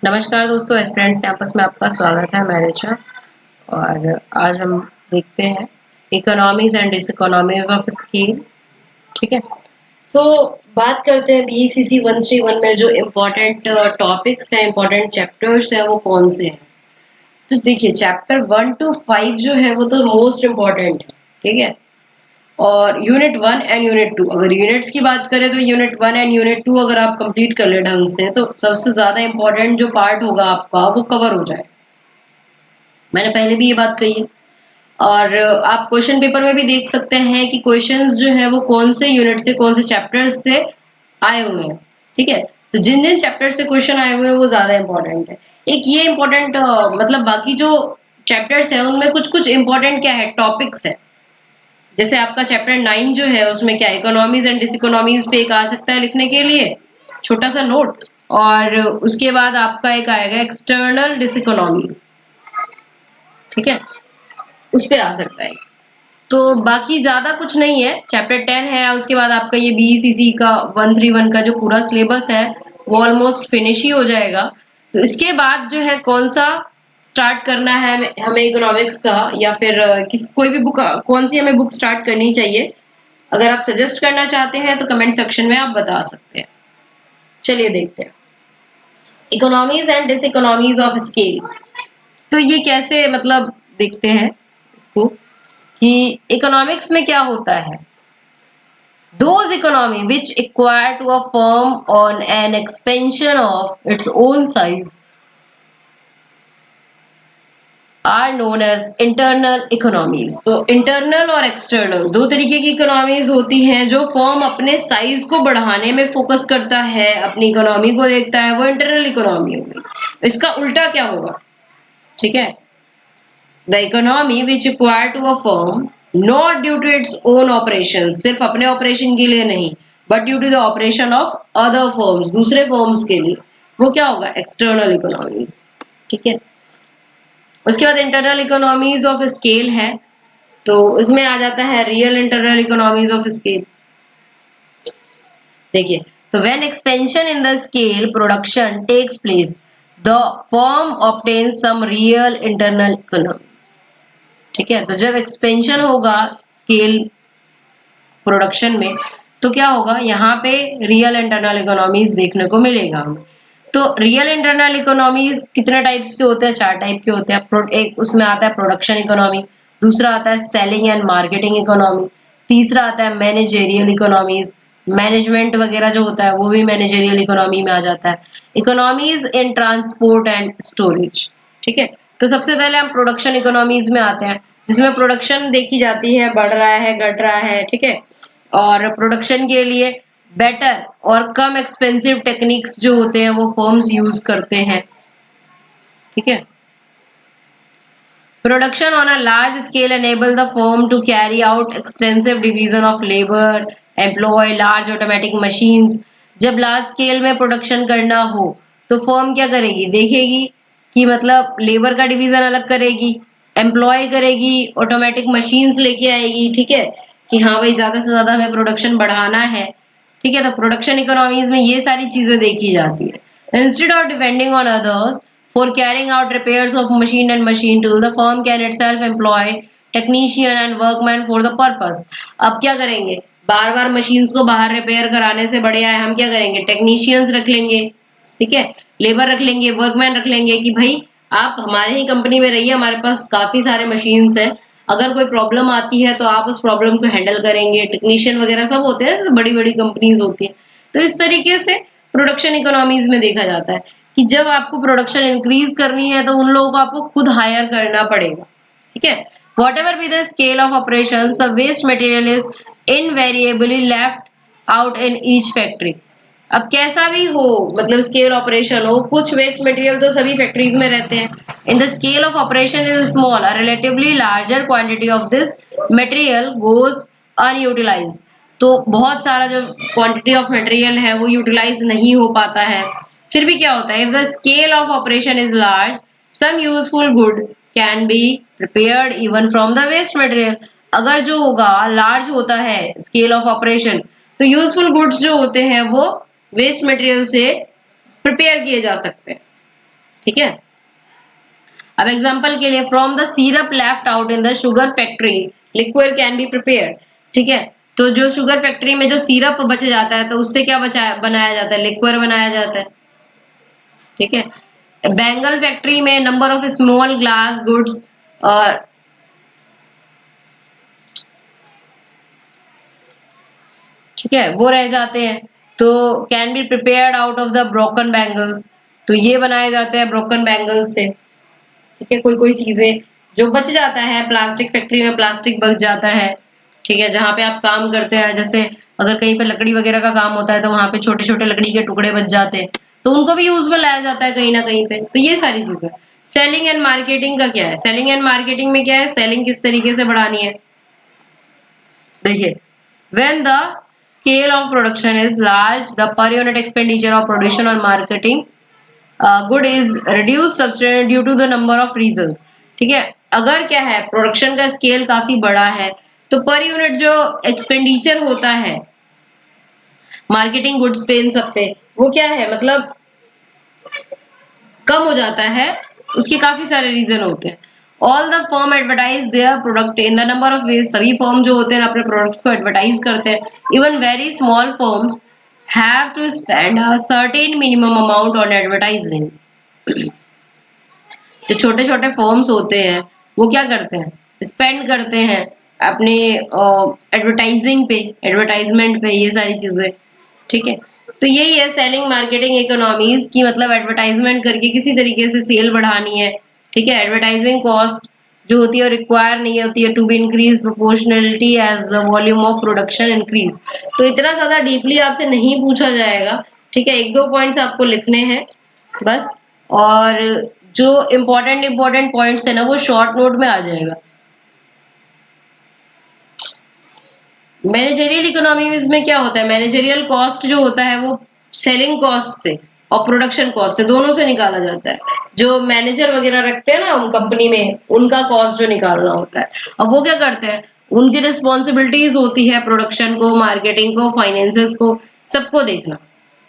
नमस्कार दोस्तों, aspirants campus में आपका स्वागत है। मैं रिचा और आज हम देखते हैं इकोनॉमीज एंड डिसइकोनॉमीज ऑफ स्केल। ठीक है, तो बात करते हैं बीईसीसी 131 में जो इम्पोर्टेंट टॉपिक्स हैं, इम्पोर्टेंट चैप्टर्स हैं, वो कौन से हैं। तो देखिए, चैप्टर 1 to 5 जो है वो तो मोस्ट इम्पोर्टेंट है। ठीक है, और यूनिट 1 एंड यूनिट 2, अगर यूनिट्स की बात करें तो यूनिट 1 एंड यूनिट 2 अगर आप कंप्लीट कर ले ढंग से तो सबसे ज्यादा इंपॉर्टेंट जो पार्ट होगा आपका वो कवर हो जाए। मैंने पहले भी ये बात कही है। और आप क्वेश्चन पेपर में भी देख सकते हैं कि क्वेश्चंस जो है वो कौन से यूनिट से, कौन से चैप्टर्स से आए हुए हैं। ठीक है, तो जिन जिन चैप्टर से क्वेश्चन आए हुए हैं वो ज्यादा इंपॉर्टेंट है। एक ये इंपॉर्टेंट मतलब बाकी जो चैप्टर्स है उनमें कुछ कुछ इंपॉर्टेंट क्या है, टॉपिक्स है। जैसे आपका चैप्टर 9 जो है उसमें क्या इकोनॉमीज एंड डिसइकोनॉमीज पे एक आ सकता है लिखने के लिए छोटा सा नोट। और उसके बाद आपका एक आएगा एक्सटर्नल डिसइकोनॉमीज। ठीक है, उस पे आ सकता है। तो बाकी ज्यादा कुछ नहीं है। चैप्टर 10 है, उसके बाद आपका ये बीईसीसी का 131 का जो पूरा सिलेबस है वो ऑलमोस्ट फिनिश ही हो जाएगा। तो इसके बाद जो है कौन सा स्टार्ट करना है हमें इकोनॉमिक्स का, या फिर किस कोई भी बुक, कौन सी हमें बुक स्टार्ट करनी चाहिए, अगर आप सजेस्ट करना चाहते हैं तो कमेंट सेक्शन में आप बता सकते हैं। चलिए देखते हैं economies and diseconomies of scale. तो ये कैसे मतलब देखते हैं इसको कि इकोनॉमिक्स में क्या होता है। Those economy which acquire to a firm on an expansion of its own size are known as internal economies। तो इंटरनल और एक्सटर्नल दो तरीके की इकोनॉमीज होती हैं। जो फर्म अपने साइज को बढ़ाने में फोकस करता है, अपनी इकोनॉमी को देखता है, वो इंटरनल इकोनॉमी हो गई। इसका उल्टा क्या होगा? ठीक है, the economy which acquire to a firm not due to its own operation, सिर्फ अपने ऑपरेशन के लिए नहीं, but due to the operation of other firms, दूसरे फर्म्स के लिए, वो क्या होगा? External economies. ठीक है, उसके बाद इंटरनल इकोनॉमीज ऑफ स्केल है, तो उसमें आ जाता है real internal economies of scale. देखिए, तो when expansion in the scale production takes place the firm obtains some real internal economy. ठीक है, तो जब एक्सपेंशन होगा स्केल प्रोडक्शन में तो क्या होगा? यहाँ पे रियल इंटरनल इकोनॉमीज देखने को मिलेगा हमें। तो रियल इंटरनल इकोनॉमीज कितने टाइप्स के होते हैं? 4 टाइप के होते हैं। एक उसमें आता है प्रोडक्शन इकोनॉमी, दूसरा आता है सेलिंग एंड मार्केटिंग इकोनॉमी, तीसरा आता है मैनेजेरियल इकोनॉमीज, मैनेजमेंट वगैरह जो होता है वो भी मैनेजेरियल इकोनॉमी में आ जाता है। Economies in transport and storage. ठीक है, तो सबसे पहले हम प्रोडक्शन इकोनॉमीज में आते हैं, जिसमें प्रोडक्शन देखी जाती है, बढ़ रहा है, घट रहा है। ठीक है, और प्रोडक्शन के लिए बेटर और कम एक्सपेंसिव टेक्निक्स जो होते हैं वो फर्म्स यूज करते हैं। ठीक है, production on a large scale enable the firm to carry out extensive division of labor, employ large automatic machines। जब लार्ज स्केल में प्रोडक्शन करना हो तो फर्म क्या करेगी? देखेगी कि मतलब लेबर का डिवीजन अलग करेगी, एम्प्लॉय करेगी, ऑटोमेटिक मशीन्स लेके आएगी। ठीक है, कि हाँ भाई ज्यादा से ज्यादा हमें प्रोडक्शन बढ़ाना है। ठीक है, तो प्रोडक्शन इकोनॉमीज में ये सारी चीजें देखी जाती है। Instead of depending on others for carrying out repairs of machine and machine tool, the firm can itself employ technician and workman for the purpose। अब क्या करेंगे? बार बार मशीन्स को बाहर रिपेयर कराने से बढ़िया है हम क्या करेंगे? टेक्नीशियंस रख लेंगे। ठीक है, लेबर रख लेंगे, वर्कमैन रख लेंगे कि भाई आप हमारे ही कंपनी में रहिए, हमारे पास काफी सारे मशीन्स हैं, अगर कोई प्रॉब्लम आती है तो आप उस प्रॉब्लम को हैंडल करेंगे। टेक्नीशियन वगैरह सब होते हैं, जैसे बड़ी बड़ी कंपनीज होती है। तो इस तरीके से प्रोडक्शन इकोनॉमीज में देखा जाता है कि जब आपको प्रोडक्शन इंक्रीज करनी है तो उन लोगों को आपको खुद हायर करना पड़ेगा। ठीक है, whatever be the scale of operation, the waste material is invariably left out in each factory. अब कैसा भी हो, मतलब स्केल ऑपरेशन हो, कुछ वेस्ट मटेरियल तो सभी फैक्ट्रीज में रहते हैं। इन the scale of operation is small, a relatively larger quantity of this material goes unutilised. तो बहुत सारा जो क्वांटिटी ऑफ मटेरियल है वो यूटिलाइज नहीं हो पाता है। फिर भी क्या होता है? If the scale of operation is large, some useful good can be prepared even from the waste material. अगर जो होगा लार्ज होता है स्केल ऑफ ऑपरेशन, तो यूजफुल गुड्स जो होते हैं वो वेस्ट मटेरियल से प्रिपेयर किए जा सकते हैं। ठीक है। अब एग्जांपल के लिए, from the syrup left out in the sugar factory liquid can be prepared. ठीक है, तो जो शुगर फैक्ट्री में जो सिरप बच जाता है तो उससे क्या बनाया जाता है, लिक्विड बनाया जाता है। ठीक है, बेंगल फैक्ट्री में number of small glass goods ठीक है वो रह जाते हैं, तो can be prepared out of the broken bangles, तो ये बनाए जाते हैं ब्रोकन बैंगल्स से। ठीक है, कोई कोई चीजें जो बच जाता है, प्लास्टिक फैक्ट्री में प्लास्टिक बच जाता है। ठीक है, जहाँ पे आप काम करते हैं, जैसे अगर कहीं पे लकड़ी वगैरह का काम होता है तो वहां पे छोटे छोटे लकड़ी के टुकड़े बच जाते हैं, तो उनको भी यूज में लाया जाता है कहीं ना कहीं पे। तो ये सारी चीजें। सेलिंग एंड मार्केटिंग का क्या है, सेलिंग एंड मार्केटिंग में क्या है, सेलिंग किस तरीके से बढ़ानी है, देखिए, when the scale of production is large, the per unit expenditure of production और marketing good is reduced substantially due to the number of reasons। ठीक है, अगर क्या है प्रोडक्शन का स्केल काफी बड़ा है तो पर यूनिट जो एक्सपेंडिचर होता है मार्केटिंग गुड्स पे, इन सब पे, वो क्या है मतलब कम हो जाता है। उसके काफी सारे रीजन होते हैं। All the firm advertise their product in the number of ways, सभी फर्म जो होते हैं अपने प्रोडक्ट को एडवर्टाइज करते हैं। Even very small firms have to spend a certain minimum amount on advertising. जो छोटे छोटे फर्म्स होते हैं वो क्या करते हैं, स्पेंड करते हैं अपने एडवर्टाइजिंग पे, एडवर्टाइजमेंट पे, ये सारी चीजें। ठीक है, तो यही है सेलिंग मार्केटिंग इकोनॉमीज की, मतलब एडवर्टाइजमेंट करके किसी तरीके से सेल बढ़ानी है। ठीक है, एडवर्टाइजिंग कॉस्ट जो होती है रिक्वायर नहीं होती है to be increase proportionality as the volume of production increase. तो इतना ज्यादा डीपली आपसे नहीं पूछा जाएगा। ठीक है, एक दो पॉइंट्स आपको लिखने हैं बस, और जो इम्पोर्टेंट इम्पोर्टेंट पॉइंट्स है ना वो शॉर्ट नोट में आ जाएगा। मैनेजरियल इकोनॉमीज में क्या होता है, मैनेजरियल कॉस्ट जो होता है वो सेलिंग कॉस्ट से और प्रोडक्शन कॉस्ट से, दोनों से निकाला जाता है। जो मैनेजर वगैरह रखते हैं ना उन कंपनी में, उनका कॉस्ट जो निकालना होता है। अब वो क्या करते हैं, उनकी रिस्पॉन्सिबिलिटीज होती है प्रोडक्शन को, मार्केटिंग को, फाइनेंसेस को, सबको देखना,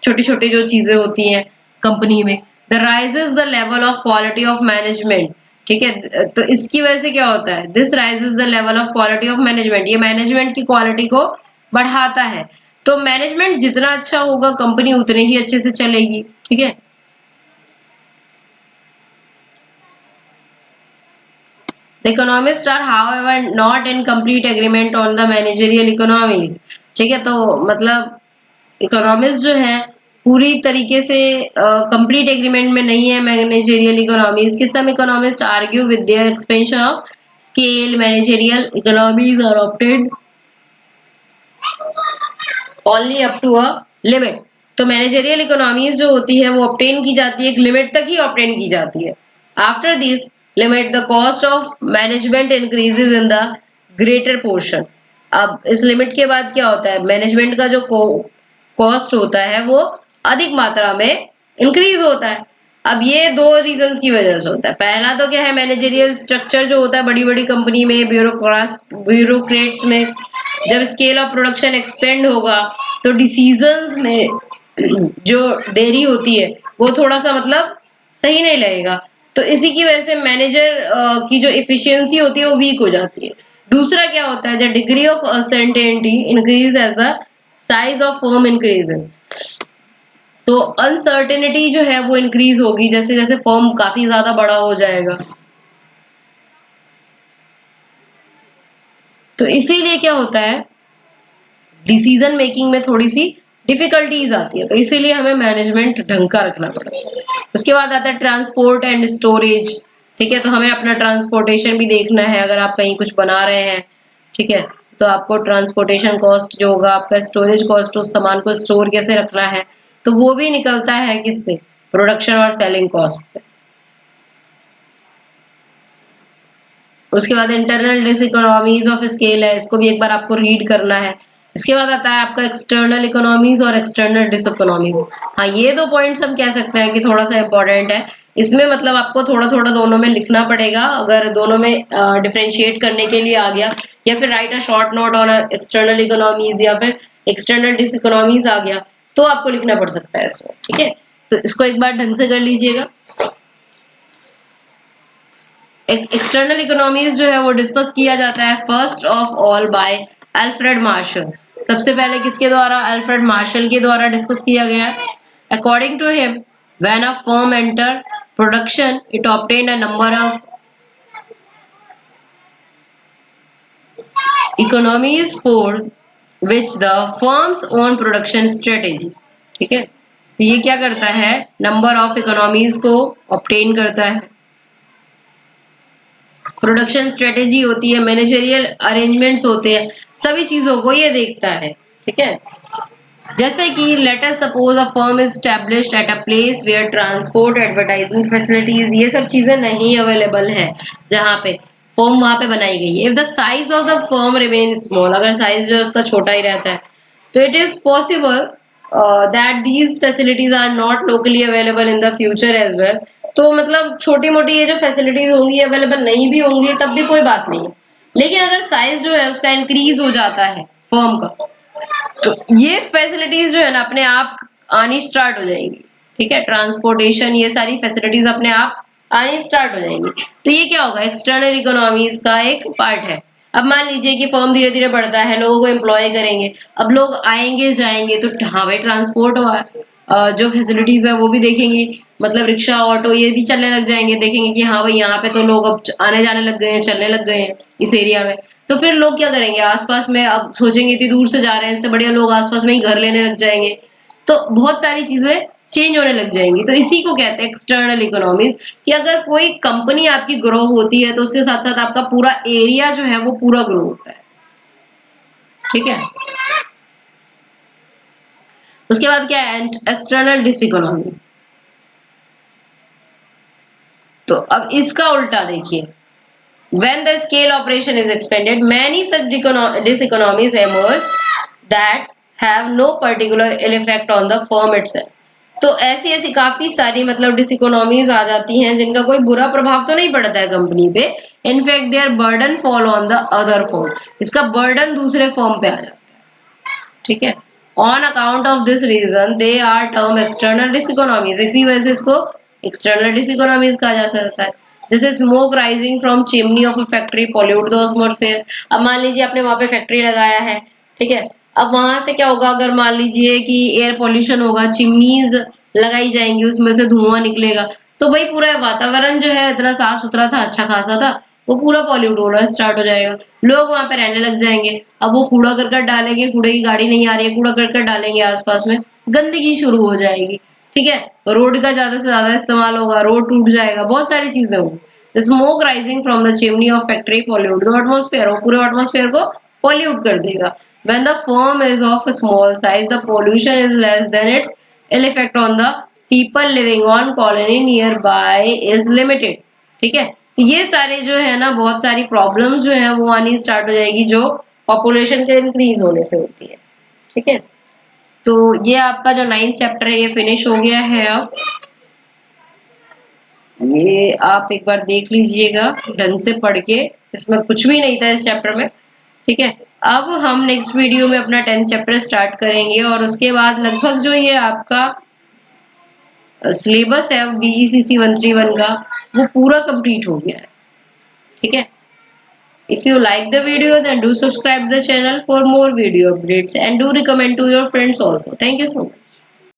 छोटी छोटी जो चीजें होती हैं कंपनी में। The rises the level of quality of management. ठीक है, तो इसकी वजह से क्या होता है, this rises the level of quality of management, ये मैनेजमेंट की क्वालिटी को बढ़ाता है। तो मैनेजमेंट जितना अच्छा होगा कंपनी उतने ही अच्छे से चलेगी। ठीक है, the economist are however not in complete agreement on the managerial economies. ठीक है, तो मतलब इकोनॉमिस्ट जो है पूरी तरीके से कंप्लीट एग्रीमेंट में नहीं है मैनेजरियल इकोनॉमीज के। Some economist argue with their expansion of scale managerial economies are obtained only up to a limit. तो मैनेजरियल इकोनॉमीज जो होती है वो ऑब्टेन की जाती है, एक लिमिट तक ही ऑब्टेन की जाती है। After this limit the cost of management increases in the greater portion. अब इस लिमिट के बाद क्या होता है, मैनेजमेंट का जो कॉस्ट होता है वो अधिक मात्रा में इंक्रीज होता है। अब ये दो रीजंस की वजह से होता है। पहला तो क्या है, मैनेजरियल स्ट्रक्चर जो होता है बड़ी बड़ी कंपनी में, ब्यूरोक्रेट्स में, जब स्केल ऑफ प्रोडक्शन एक्सपेंड होगा तो डिसीजंस में जो देरी होती है वो थोड़ा सा मतलब सही नहीं लगेगा। तो इसी की वजह से मैनेजर की जो इफिशियंसी होती है वो वीक हो जाती है। दूसरा क्या होता है, the degree of uncertainty increase as the size of firm increases. तो अनसर्टेनिटी जो है वो इंक्रीज होगी जैसे जैसे फर्म काफी ज्यादा बड़ा हो जाएगा। तो इसीलिए क्या होता है, डिसीजन मेकिंग में थोड़ी सी डिफिकल्टीज आती है। तो इसीलिए हमें मैनेजमेंट ढंग का रखना पड़ता है। उसके बाद आता है ट्रांसपोर्ट एंड स्टोरेज। ठीक है, तो हमें अपना ट्रांसपोर्टेशन भी देखना है अगर आप कहीं कुछ बना रहे हैं। ठीक है, तो आपको ट्रांसपोर्टेशन कॉस्ट जो होगा, आपका स्टोरेज कॉस्ट, उस सामान को स्टोर कैसे रखना है, तो वो भी निकलता है किससे, प्रोडक्शन और सेलिंग कॉस्ट से। उसके बाद इंटरनल डिसइकोनॉमीज ऑफ स्केल है, इसको भी एक बार आपको रीड करना है। इसके बाद आता है आपका एक्सटर्नल इकोनॉमीज और एक्सटर्नल डिसइकोनॉमीज। हाँ, ये दो पॉइंट्स हम कह सकते हैं कि थोड़ा सा इंपॉर्टेंट है। इसमें मतलब आपको थोड़ा थोड़ा दोनों में लिखना पड़ेगा, अगर दोनों में डिफरेंशिएट करने के लिए आ गया, या फिर right a short note on external economies या फिर एक्सटर्नल डिसइकोनॉमीज आ गया तो आपको लिखना पड़ सकता है इसमें। ठीक है, तो इसको एक बार ढंग से कर लीजिएगा। एक्सटर्नल इकोनॉमीज जो है वो डिस्कस किया जाता है first of all by Alfred Marshall. सबसे पहले किसके द्वारा? अल्फ्रेड मार्शल के द्वारा डिस्कस किया गया है। According to him, when a firm enter production it obtain a number of economies for which the firms own production strategy. ठीक है, तो ये क्या करता है? नंबर ऑफ इकोनॉमीज को ऑब्टेन करता है। प्रोडक्शन स्ट्रेटेजी होती है, मैनेजरियल अरेंजमेंट्स होते हैं, सभी चीजों को ये देखता है। ठीक है, जैसे कि let us suppose a firm is established at a place where transport advertising facilities ये सब चीजें नहीं अवेलेबल है, जहां पे फर्म वहां पे बनाई गई है। If the size of the firm remain small, अगर साइज जो है उसका छोटा ही रहता है, तो it is possible that these facilities are not locally available in the future as well. तो मतलब छोटी मोटी ये जो फैसिलिटीज होंगी अवेलेबल नहीं भी होंगी तब भी कोई बात नहीं है, लेकिन अगर साइज जो है उसका इंक्रीज हो जाता है फर्म का, तो ये फैसिलिटीज जो है ना अपने आप आनी स्टार्ट हो जाएंगी। ठीक है, ट्रांसपोर्टेशन ये सारी फैसिलिटीज अपने आप आनी स्टार्ट हो जाएंगी। तो ये क्या होगा? एक्सटर्नल इकोनॉमीज का एक पार्ट है। अब मान लीजिए कि फर्म धीरे धीरे बढ़ता है, लोगों को एम्प्लॉय करेंगे, अब लोग आएंगे जाएंगे, तो हाँ भाई ट्रांसपोर्ट जो फैसिलिटीज है वो भी देखेंगे, मतलब रिक्शा ऑटो ये भी चलने लग जाएंगे, देखेंगे कि हाँ भाई यहाँ पे तो लोग अब आने जाने लग गए हैं, चलने लग गए हैं इस एरिया में। तो फिर लोग क्या करेंगे? आसपास में अब सोचेंगे इतनी दूर से जा रहे हैं, इससे बढ़िया लोग आसपास में ही घर लेने लग जाएंगे। तो बहुत सारी चीजें चेंज होने लग जाएंगी। तो इसी को कहते हैं एक्सटर्नल इकोनॉमीज, कि अगर कोई कंपनी आपकी ग्रो होती है तो उसके साथ साथ आपका पूरा एरिया जो है वो पूरा ग्रो होता है। ठीक है, उसके बाद क्या है? एक्सटर्नल डिसइकोनॉमीज। तो अब इसका उल्टा देखिए, when the scale operation is expanded many such diseconomies emerge that have no particular ill effect on the firm itself। तो ऐसी ऐसी काफी सारी मतलब डिसइकोनॉमीज आ जाती हैं जिनका कोई बुरा प्रभाव तो नहीं पड़ता है कंपनी पे, in fact their burden fall on the other firm, इसका बर्डन दूसरे फर्म पे आ जाता है। ठीक है, on account of this reason they are term external diseconomies, इसी वजह से इसको एक्सटर्नल डिसइकोनॉमीज कहा जा सकता है। जैसे smoke rising from chimney of a factory pollute the atmosphere. अब मान लीजिए आपने वहां पे फैक्ट्री लगाया है, ठीक है, अब वहां से क्या होगा? अगर मान लीजिए कि एयर पॉल्यूशन होगा, चिमनीज लगाई जाएंगी, उसमें से धुआं निकलेगा, तो भाई पूरा वातावरण जो है इतना साफ सुथरा था, अच्छा खासा था, वो पूरा पॉल्यूट होना स्टार्ट हो जाएगा, लोग वहां पे रहने लग जाएंगे। अब वो कूड़ा करकट डालेंगे, कूड़े की गाड़ी नहीं आ रही है, कूड़ा करकट डालेंगे आसपास में, गंदगी शुरू हो जाएगी। ठीक है, रोड का ज्यादा से ज्यादा इस्तेमाल होगा, रोड टूट जाएगा, बहुत सारी चीजें होंगी। Smoke rising from the chimney of factory pollute the atmosphere, वो पूरे एटमॉस्फेयर को पॉल्यूट कर देगा। When the firm is of a small size, the pollution is less than its ill effect on the people living on colony nearby is limited। ठीक है, तो ये सारे जो है ना बहुत सारी प्रॉब्लम्स जो है वो आनी स्टार्ट हो जाएगी, जो पॉपुलेशन के इंक्रीज होने से होती है। ठीक है, तो ये आपका जो 9th चैप्टर है ये फिनिश हो गया है। अब ये आप एक बार देख लीजिएगा ढंग से पढ़ के, इसमें कुछ भी नहीं था इस चैप्टर में। ठीक है, अब हम नेक्स्ट वीडियो में अपना 10th चैप्टर स्टार्ट करेंगे और उसके बाद लगभग जो ये आपका सिलेबस है BECC 131 का वो पूरा कंप्लीट हो गया है। ठीक है, if you like the video then do subscribe the channel for more video updates and do recommend to your friends also. Thank you so much.